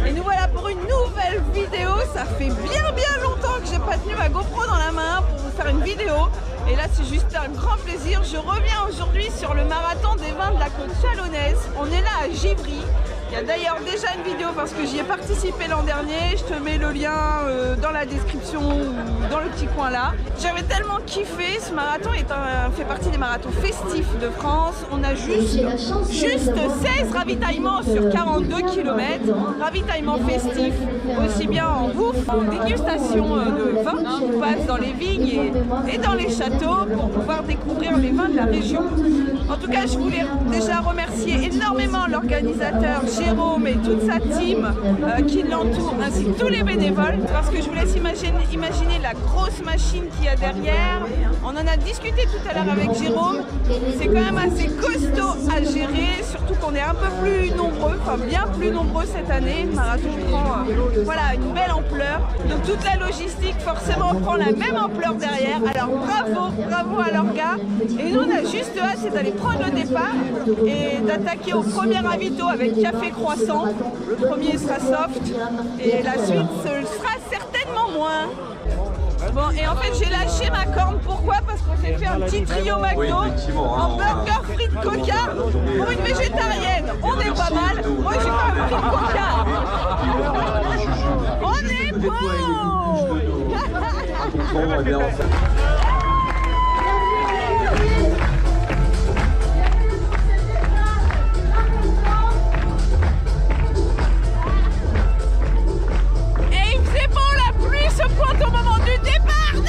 Et nous voilà pour une nouvelle vidéo. Ça fait bien longtemps que j'ai pas tenu ma GoPro dans la main pour vous faire une vidéo. Et là c'est juste un grand plaisir. Je reviens aujourd'hui sur le marathon des vins de la côte chalonnaise. On est là à Givry. Il y a d'ailleurs déjà une vidéo parce que j'y ai participé l'an dernier. Je te mets le lien dans la description ou dans le petit coin là. J'avais tellement kiffé. Ce marathon fait partie des marathons festifs de France. On a juste 16 ravitaillements sur 42 km. Ravitaillements festifs, aussi bien en bouffe, en dégustation de vin. On passe dans les vignes et dans les châteaux pour pouvoir découvrir les vins de la région. En tout cas, je voulais déjà remercier énormément l'organisateur Jérôme et toute sa team qui l'entoure, ainsi que tous les bénévoles, parce que je vous laisse imaginer la grosse machine qu'il y a derrière. On en a discuté tout à l'heure avec Jérôme. C'est quand même assez costaud à gérer, surtout qu'on est un peu plus nombreux, enfin bien plus nombreux cette année. Le marathon prend voilà, une belle ampleur. Donc toute la logistique forcément prend la même ampleur derrière. Alors bravo à leurs gars. Et nous on a juste hâte, c'est d'aller prendre le départ et d'attaquer au premier ravito avec café croissant. Le premier sera soft et la suite ce sera certainement moins. Bon, et en fait j'ai lâché ma corne, pourquoi? Parce qu'on s'est fait un petit trio McDo en burger, frites, coca pour une végétarienne. On est pas mal, moi j'ai pas un frites coca. On est bon. Au moment du départ, non!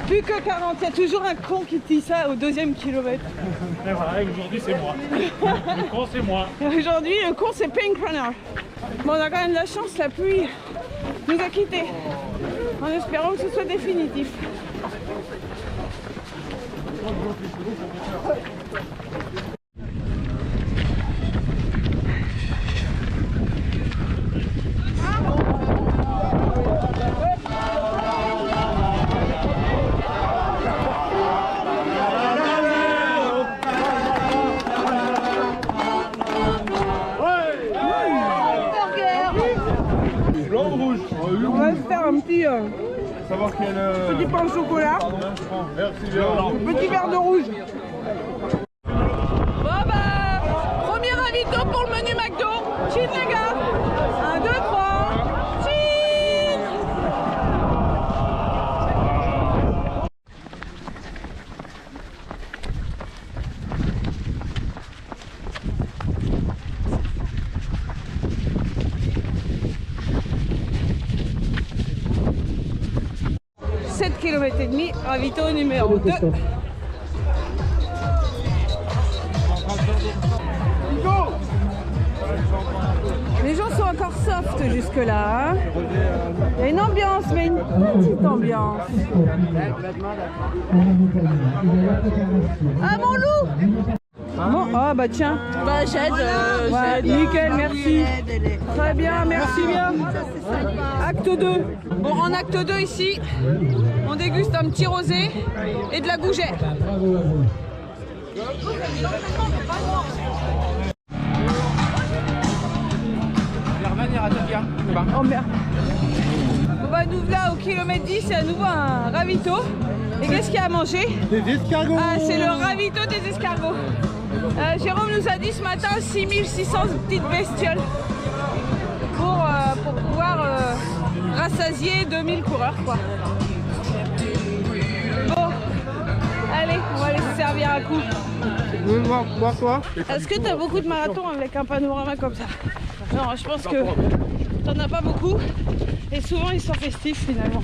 Plus que 40, il y a toujours un con qui dit ça au 2e kilomètre. Et voilà, aujourd'hui c'est moi. Le con c'est moi. Aujourd'hui le con c'est Pink Runner. Bon, on a quand même de la chance, la pluie nous a quittés. En espérant que ce soit définitif. On va se faire un petit pain au chocolat. Merci bien. Petit verre de rouge. Bon bah, premier ravito pour le menu McDo. Cheese les gars. 1, 2, 3. Cheese. km et demi, ravito numéro 2. Les gens sont encore soft jusque là. Hein. Il y a une ambiance, mais une petite ambiance. Ah mon loup! Bon, ah bah tiens. Bah j'aide. Ouais, nickel, merci. Très bien, merci bien. Acte 2. Bon, en acte 2 ici, on déguste un petit rosé et de la gougère. Oh merde. Bon bah nous voilà au kilomètre 10, c'est à nouveau un ravito. Et qu'est-ce qu'il y a à manger? Des escargots. Ah, c'est le ravito des escargots. Jérôme nous a dit ce matin 6600 petites bestioles pour pouvoir rassasier 2000 coureurs quoi. Bon, allez, on va aller se servir un coup. Voir quoi? Est-ce que tu as beaucoup de marathons avec un panorama comme ça? Non, je pense que t'en as pas beaucoup et souvent ils sont festifs finalement.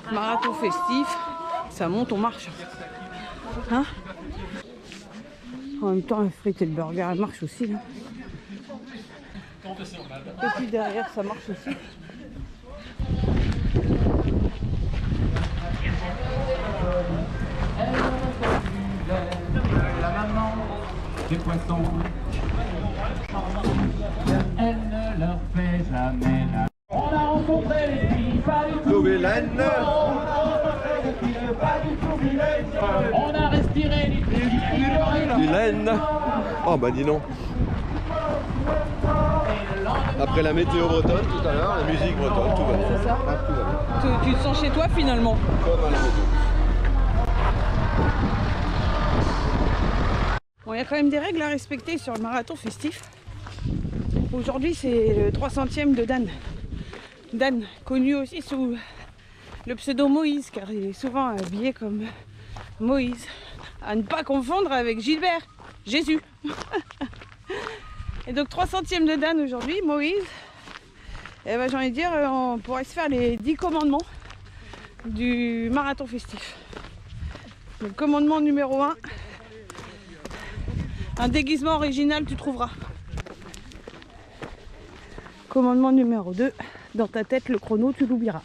Marathon festif, ça monte, on marche. Hein? En même temps, les frites et le burger, elles marchent aussi. Là. Et puis derrière, ça marche aussi. La maman des poissons, elle ne leur fait jamais la... On a rencontré les filles, pas du tout vilaines. On a respiré les filles Vilaine. Oh bah dis non. Après la météo bretonne tout à l'heure, la musique bretonne, tout va bien. C'est ça. Ah, tout va bien. Tu te sens chez toi finalement. Comme à la météo. Bon, il y a quand même des règles à respecter sur le marathon festif. Aujourd'hui, c'est le 300e de Dan. Dan, connu aussi sous le pseudo Moïse, car il est souvent habillé comme Moïse. À ne pas confondre avec Gilbert, Jésus. Et donc 300e de Dan aujourd'hui, Moïse. Et ben, j'ai envie de dire, on pourrait se faire les 10 commandements du marathon festif. Le commandement numéro 1, un déguisement original tu trouveras. Commandement numéro 2, dans ta tête le chrono tu l'oublieras.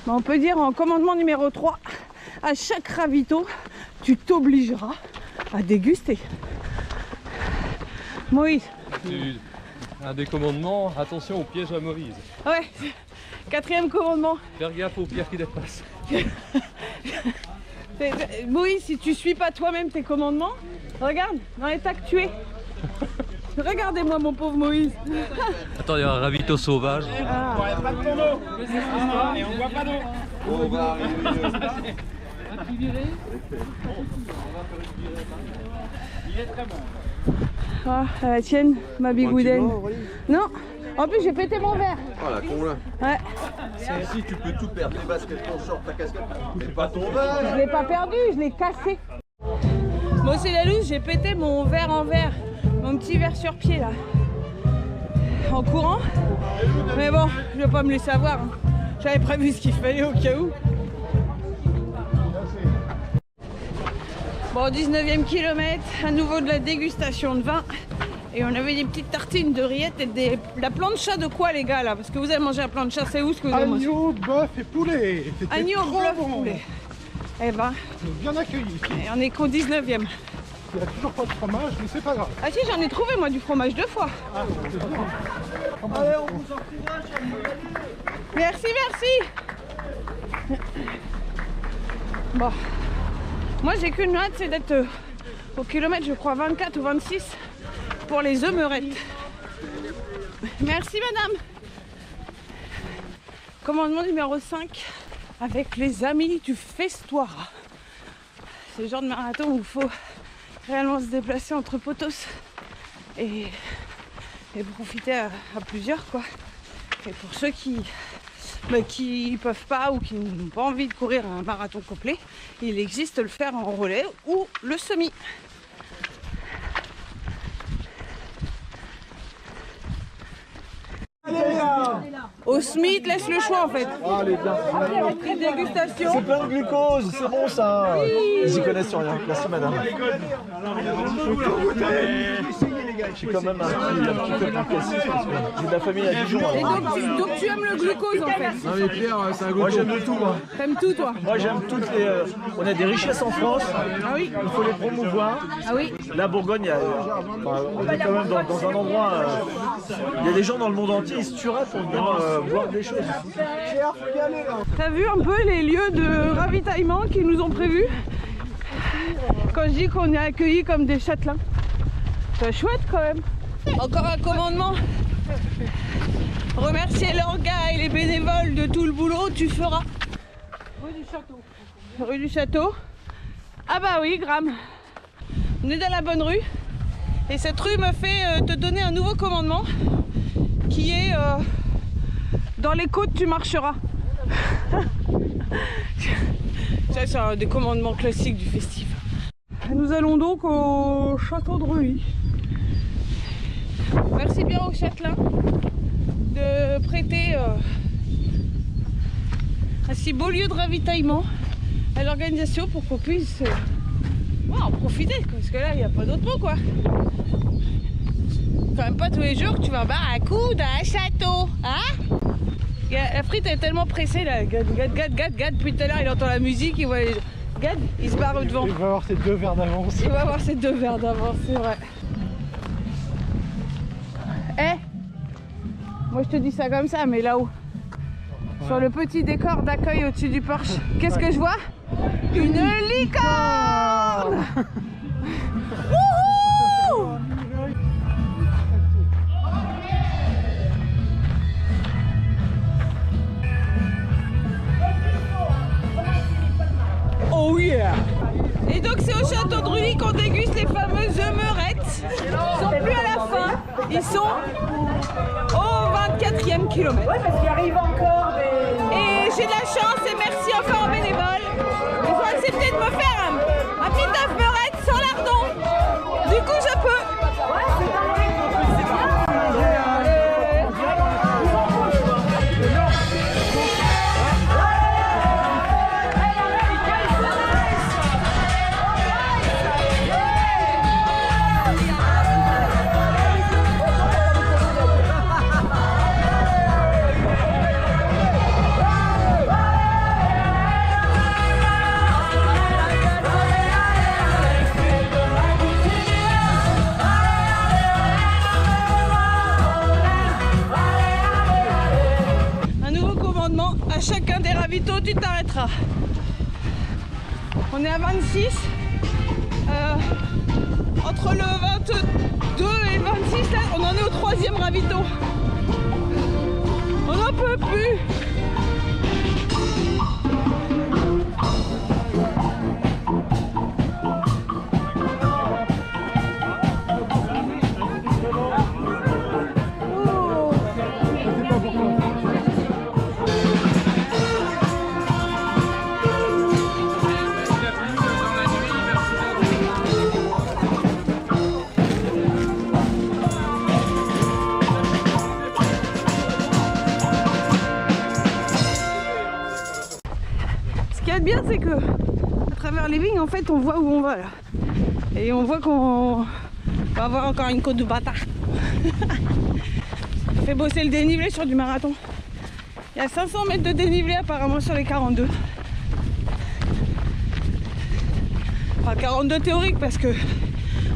Ben, on peut dire en commandement numéro 3, à chaque ravito, tu t'obligeras à déguster. Moïse. Un des commandements, attention au piège à Moïse. Ouais, 4e commandement. Faire gaffe aux pierres qui dépassent. Moïse, si tu suis pas toi-même tes commandements, regarde, dans l'état que tu es. Regardez-moi mon pauvre Moïse. Attends, il y a un ravito sauvage. Ah. Pas de ton eau. Et on voit pas d'eau. On va arriver. Il est très bon. Ah, la tienne, ma bigoudaine. Non, en plus j'ai pété mon verre. Oh la con là. Ouais, Si tu peux tout perdre, les baskets, ton short, ta casquette, mais pas ton verre. je l'ai pas perdu, je l'ai cassé. Moi c'est la loose, j'ai pété mon verre en verre. Mon petit verre sur pied là. En courant. Mais bon, je vais pas me laisser avoir. Hein. J'avais prévu ce qu'il fallait au cas où. Bon, 19e kilomètre, à nouveau de la dégustation de vin Et on avait des petites tartines de rillettes et la plancha de quoi les gars là? Parce que vous avez mangé la plancha, c'est où ce que vous avez mangé? Agneau, bœuf et poulet. Agneau, bœuf, poulet. Eh ben, bien accueilli ici. Et on est qu'au 19e. Il n'y a toujours pas de fromage, mais c'est pas grave. Ah si, j'en ai trouvé moi du fromage 2 fois. Ah, c'est bien. Allez, on vous en foutera, Merci, merci. Bon, moi j'ai qu'une hâte, c'est d'être au kilomètre, je crois 24 ou 26 pour les œumerettes. Merci madame. Commandement numéro 5 avec les amis du Festoir. C'est le genre de marathon où il faut réellement se déplacer entre potos et profiter à plusieurs quoi. Et pour ceux qui peuvent pas ou qui n'ont pas envie de courir un marathon complet, il existe le faire en relais ou le semi. Au semi, te laisse le choix en fait. Allez, bien. Petite dégustation. C'est plein de glucose, c'est bon ça. Ils y connaissent sur rien. Merci madame. Je suis quand même un petit peu plus précis parce que j'ai de la famille à Dijon. Et donc tu aimes le glucose en fait. Non mais Pierre, c'est un goût. Moi j'aime de tout moi. T'aimes tout toi? Moi j'aime toutes les... on a des richesses en France. Ah oui. Il faut les promouvoir. Ah oui. La Bourgogne, on est quand même dans un endroit... il y a des gens dans le monde entier, ils se tueraient pour venir voir des choses. T'as vu un peu les lieux de ravitaillement qu'ils nous ont prévus? Quand je dis qu'on est accueillis comme des châtelains. C'est chouette quand même. Encore un commandement. Remercier leurs gars et les bénévoles de tout le boulot, tu feras. Rue du Château. Rue du Château. Ah bah oui, Graham. On est dans la bonne rue. Et cette rue me fait te donner un nouveau commandement qui est dans les côtes tu marcheras. Ça c'est un des commandements classiques du festival. Nous allons donc au château de Reuilly. Merci bien aux châtelains de prêter un si beau lieu de ravitaillement à l'organisation pour qu'on puisse en profiter, parce que là il n'y a pas d'autre mot quoi. Quand même pas tous les jours que tu vas boire un coup d'un château, hein? La frite est tellement pressée là, gad, depuis tout à l'heure il entend la musique, il voit les... Gad, il se barre devant. Il va avoir ses 2 verres d'avance. Il va avoir ses 2 verres d'avance, c'est vrai. Moi je te dis ça comme ça, mais là-haut, sur le petit décor d'accueil au-dessus du Porsche, qu'est-ce que je vois? Une licorne. Wouhou! Oh yeah! Et donc c'est au château de Reuilly qu'on déguste les fameuses œumerettes. Ils sont plus à la fin, ils sont au 24e kilomètre. Ouais, parce qu'il arrive encore des... Et j'ai de la chance et merci encore aux bénévoles. Ils ont accepté de me faire un petit œumerette sans lardon. Du coup je peux. Ouais, c'est pas vrai. C'est bien. À chacun des ravitaux, tu t'arrêteras. On est à 26. Entre le 22 et le 26, là, on en est au 3e ravito. On n'en peut plus. Bien c'est que à travers les vignes en fait on voit où on va là et on voit qu'on On va avoir encore une côte de bâtard. Ça fait bosser le dénivelé sur du marathon. Il y a 500 mètres de dénivelé apparemment sur les 42. Enfin 42 théoriques parce que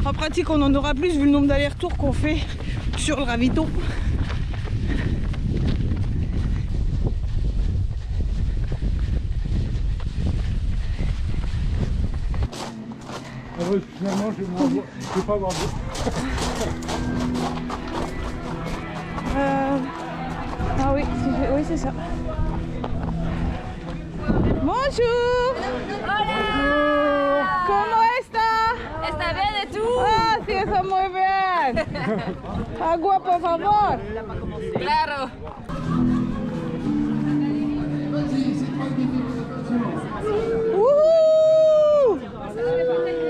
en pratique on en aura plus vu le nombre d'allers-retours qu'on fait sur le ravito. Ah ouais, finalement, je vais pas avoir d'eau. Ah oui, oui c'est ça. Bonjour. ¿Cómo está? ¿Está bien de tú? Ah, sí, está muy bien. Agua, por favor. Claro. Wouhou!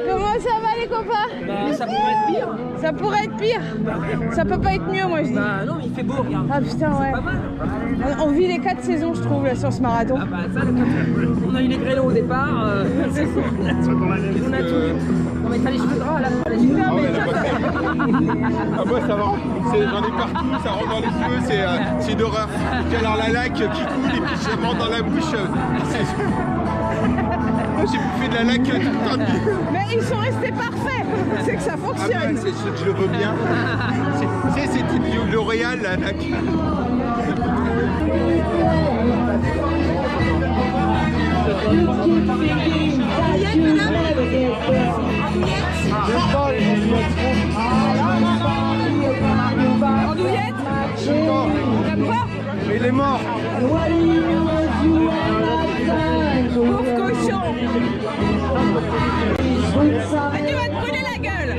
Comment ça va les copains? Bah, ça pourrait être pire. Ça pourrait être pire. Ça peut pas être mieux, moi je dis. Bah non, il fait beau, regarde. Ah putain, ouais. Pas mal. On vit les 4 saisons, je trouve, là, sur ce marathon. Ah bah ça, on a eu les grêlons au départ. C'est cool. On a tout eu. On mettra les cheveux gras là. Putain, mais ça, Ah moi ça va, j'en ai partout, ça rentre dans les yeux, c'est une horreur. Puis alors la laque qui coule et puis je monte dans la bouche. Moi j'ai bouffé de la laque tout le temps de nuit. mais ils sont restés parfaits. C'est que ça Ah ben, fonctionne. je le veux bien. C'est type L'Oréal la laque. Andouillette? T'aimes pas? Mais il est mort. Pauvre cochon. Ah, tu vas te brûler la gueule.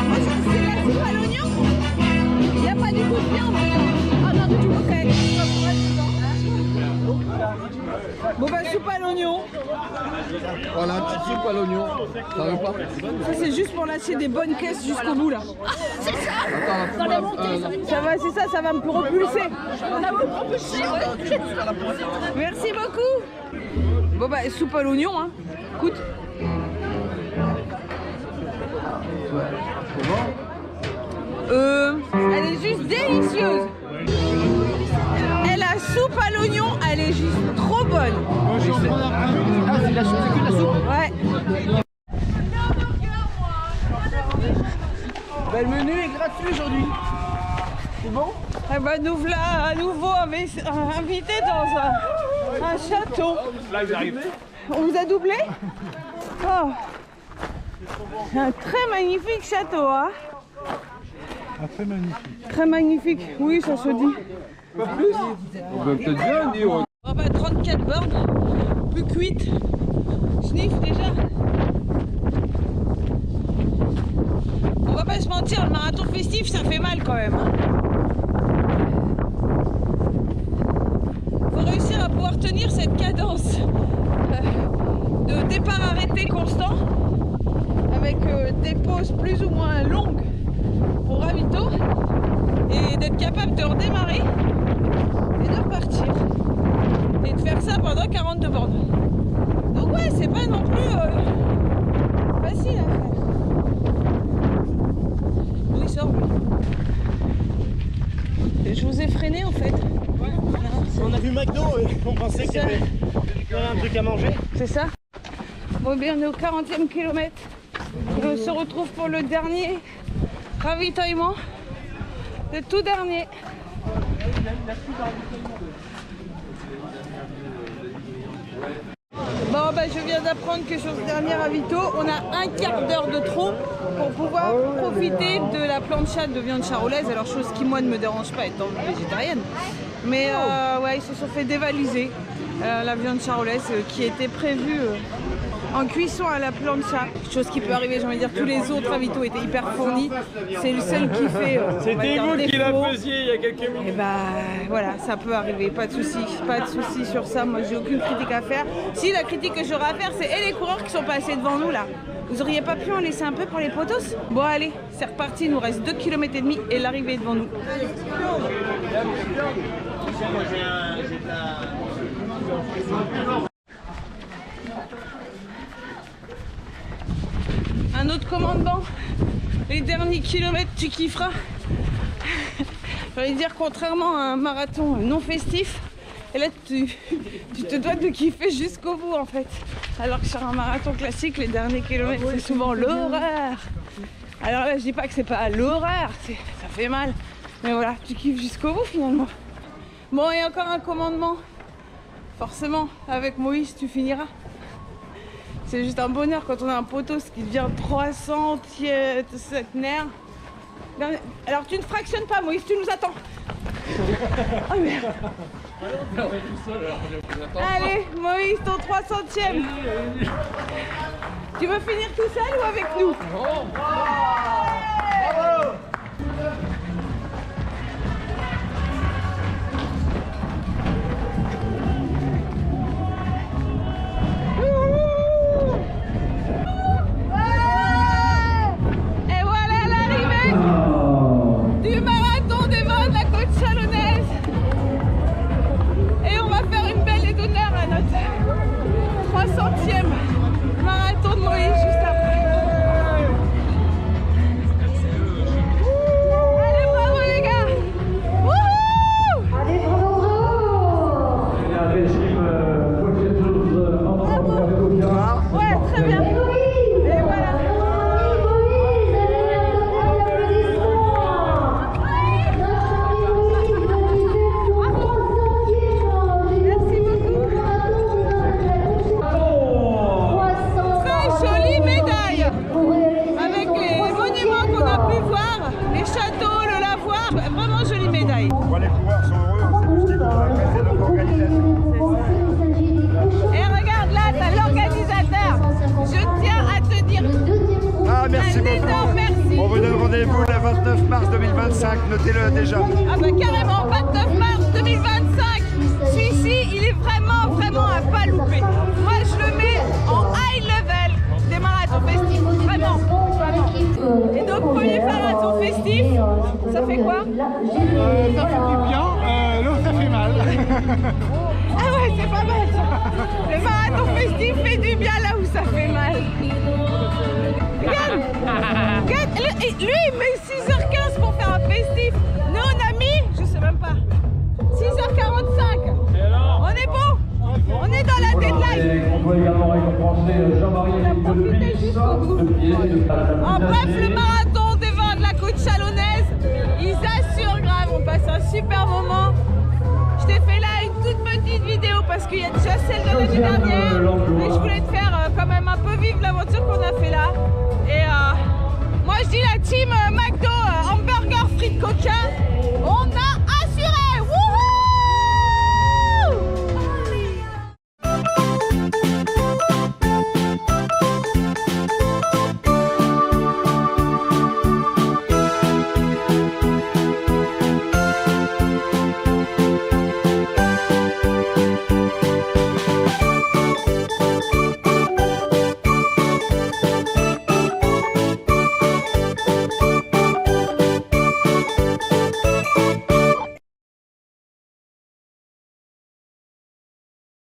Moi, c'est la soupe à l'oignon. Il n'y a pas du tout de viande. Ah non, du tout, ok. Bon bah soupe à l'oignon. Voilà, petite soupe à l'oignon. Ça veut pas? Ça c'est juste pour lâcher des bonnes caisses jusqu'au bout là. C'est ça. Dans la montée. Ça va, c'est ça, ça va me propulser. Merci beaucoup. Bon bah soupe à l'oignon hein. Écoute. Elle est juste délicieuse. Et la soupe à l'oignon, elle est juste trop bonne. Moi, je suis en train d'apprendre. Ah, c'est la soupe, c'est que de la soupe. Ouais. Bah, le menu est gratuit aujourd'hui. C'est bon? Eh ben nous voilà à nouveau invités dans un château. Là, ils arrivent. On vous a doublé? Oh. Un très magnifique château, hein? Ah, très magnifique. Très magnifique, oui, ça se dit. Pas plus. On peut peut-être bien dire. Oh bah 34 bornes, plus cuite. Sniff déjà. On va pas se mentir, le marathon festif, ça fait mal quand même. Hein. Faut réussir à pouvoir tenir cette cadence de départ-arrêté constant, avec des pauses plus ou moins longues au ravito, et d'être capable de redémarrer et de repartir. Et de faire ça pendant 42 bornes. Donc ouais, c'est pas non plus facile à faire. D'où il sort lui? Et je vous ai freiné en fait. On a vu McDo et on pensait qu'il y avait un truc à manger. C'est ça. Bon bien on est au 40e kilomètre. Et on se retrouve pour le dernier ravitaillement. Le tout dernier. Bon bah je viens d'apprendre que sur ce dernier ravito, on a un quart d'heure de trop pour pouvoir profiter de la plancha de viande charolaise. Alors chose qui moi ne me dérange pas étant végétarienne. Mais ouais, ils se sont fait dévaliser la viande charolaise qui était prévue en cuisson à la plancha. Chose qui peut arriver, j'ai envie de dire, tous les autres ravitaux étaient hyper fournis. C'est le seul qui fait. C'était vous qui la faisiez il y a quelques minutes. Et bah voilà, ça peut arriver, pas de souci sur ça. Moi j'ai aucune critique à faire. Si la critique que j'aurais à faire, c'est et les coureurs qui sont passés devant nous là. Vous auriez pas pu en laisser un peu pour les potos? Bon allez, c'est reparti, il nous reste 2,5 km et l'arrivée est devant nous. un autre commandement. Les derniers kilomètres, tu kifferas. J'allais dire, contrairement à un marathon non festif, et là tu te dois de kiffer jusqu'au bout en fait. Alors que sur un marathon classique, les derniers kilomètres c'est souvent l'horreur. Alors là je dis pas que c'est pas l'horreur, ça fait mal. Mais voilà, tu kiffes jusqu'au bout finalement. Bon, et encore un commandement. Forcément, avec Moïse tu finiras. C'est juste un bonheur quand on a un poteau, ce qui devient 300 centenaires. Alors tu ne fractionnes pas Moïse, tu nous attends. Oh merde. Allez Moïse, ton 300e. Tu veux finir tout seul ou avec nous? Du marathon des vents de la côte chalonnaise. Et on va faire une belle et d'honneur à notre 300e marathon de Moïse juste après. Allez, bravo les gars. Wouhou! Allez, bravo, bravo. Ouais, très bien. Et voilà. On vous donne rendez-vous le 29 mars 2025, notez-le déjà. Ah bah carrément, 29 mars 2025. Celui-ci, il est vraiment à pas louper. Moi, je le mets en high level des marathons festifs, vraiment. Et donc, premier marathon festif, ça fait quoi? Ça fait du bien, l'autre ça fait mal. Ah ouais, c'est pas mal ça. Le marathon festif fait du bien là où ça fait mal. Regarde, lui il met 6h15 pour faire un festif. Nous on a mis, je sais même pas, 6h45. On est bon, on est dans la deadline. On doit également récompenser Jean-Marie En bref, le marathon des vins de la côte chalonnaise, ils assurent grave, on passe un super moment. Je t'ai fait là une toute petite vidéo parce qu'il y a déjà celle de l'année dernière, mais je voulais